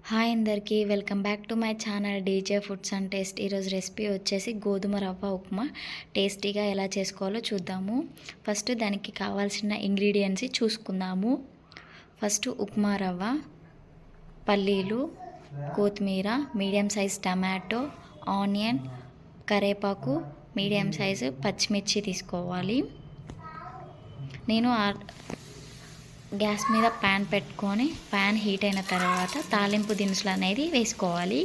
Hi అందరికీ welcome back to my channel DJ foods and taste. ఈరోజు recipe వచ్చేసి గోధుమ రవ్వ ఉప్మా టేస్టీగా ఎలా చేసుకోవాలో చూద్దాము. ఫస్ట్ దానికి కావాల్సిన ఇంగ్రీడియంట్స్ చూసుకుందాము. ఫస్ట్ ఉప్మా రవ్వ, పల్లీలు, కొత్తిమీర, మీడియం సైజ్ టమాటో, ఆనియన్, కరివేపాకు, మీడియం సైజు పచ్చిమిర్చి తీసుకోవాలి. నేను గ్యాస్ మీద ప్యాన్ పెట్టుకొని ప్యాన్ హీట్ అయిన తర్వాత తాలింపు దినుసులు అనేది వేసుకోవాలి.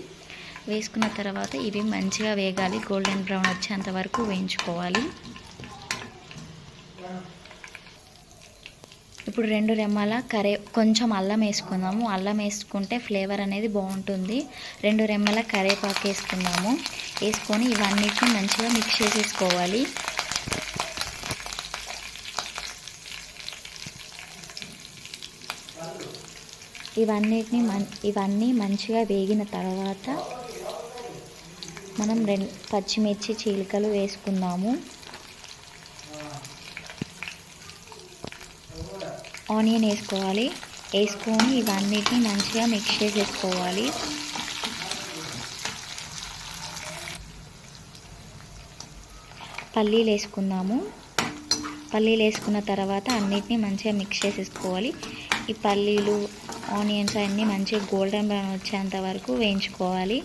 వేసుకున్న తర్వాత ఇవి మంచిగా వేగాలి, గోల్డెన్ బ్రౌన్ వచ్చేంత వరకు వేయించుకోవాలి. ఇప్పుడు 2 రెమ్మల కొంచెం అల్లం వేసుకుందాము. అల్లం వేసుకుంటే ఫ్లేవర్ అనేది బాగుంటుంది. 2 రెమ్మల కరివేపాకు వేసుకుందాము. వేసుకొని ఇవన్నిటిని మంచిగా మిక్స్ చేసేసుకోవాలి. ఇవన్నీ మంచిగా వేగిన తర్వాత మనం 2 పచ్చిమిర్చి చీలికలు వేసుకుందాము. ఆనియన్ వేసుకోవాలి. వేసుకొని ఇవన్నిటిని మంచిగా మిక్స్ చేసేసుకోవాలి. పల్లీలు వేసుకుందాము. పల్లీలు వేసుకున్న తర్వాత అన్నిటిని మంచిగా మిక్స్ చేసేసుకోవాలి. ఈ పల్లీలు, ఆనియన్స్ అన్నీ మంచిగా గోల్డెన్ బ్రౌన్ వచ్చేంత వరకు వేయించుకోవాలి.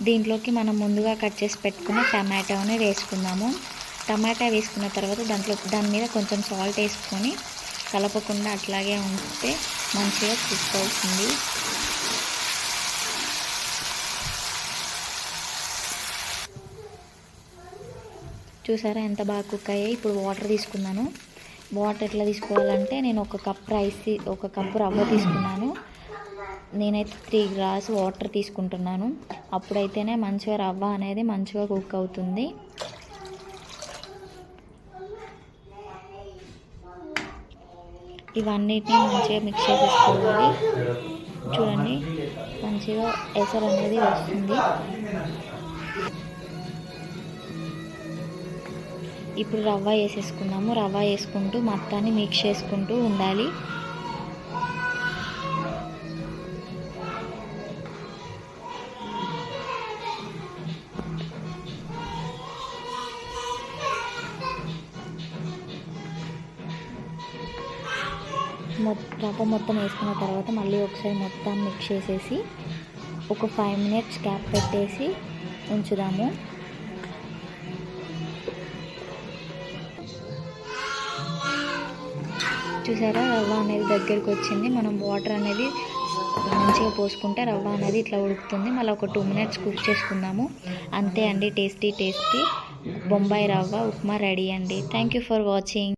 దీంట్లోకి మనం ముందుగా కట్ చేసి పెట్టుకున్న టమాటోని వేసుకుందాము. టమాటా వేసుకున్న తర్వాత దాని మీద కొంచెం సాల్ట్ వేసుకొని కలపకుండా అట్లాగే ఉంచితే మంచిగా కుక్ అవుతుంది. చూసారా ఎంత బాగా కుక్ అయ్యాయి. ఇప్పుడు వాటర్ తీసుకున్నాను. వాటర్ ఎట్లా తీసుకోవాలంటే నేను ఒక కప్పు రవ్వ తీసుకున్నాను. నేనైతే 3 గ్లాస్ వాటర్ తీసుకుంటున్నాను. అప్పుడైతేనే మంచిగా రవ్వ అనేది మంచిగా కుక్ అవుతుంది. ఇవన్నిటిని మంచిగా మిక్స్ చేసేసుకోవాలి. చూడండి మంచిగా ఎసరు అనేది వస్తుంది. ఇప్పుడు రవ్వ వేసేసుకుందాము. రవ్వ వేసుకుంటూ మొత్తాన్ని మిక్స్ చేసుకుంటూ ఉండాలి. రవ్వ మొత్తం వేసుకున్న తర్వాత మళ్ళీ ఒకసారి మొత్తం మిక్స్ చేసేసి ఒక 5 మినిట్స్ గ్యాప్ పెట్టేసి ఉంచుదాము. చూసారా రవ్వ అనేది దగ్గరికి వచ్చింది. మనం వాటర్ అనేది మంచిగా పోసుకుంటే రవ్వ అనేది ఇట్లా ఉడుకుతుంది. మళ్ళీ ఒక 2 మినిట్స్ కుక్ చేసుకుందాము. అంతే అండి, టేస్టీ బొంబాయి రవ్వ ఉప్మా రెడీ అండి. Thank you for watching.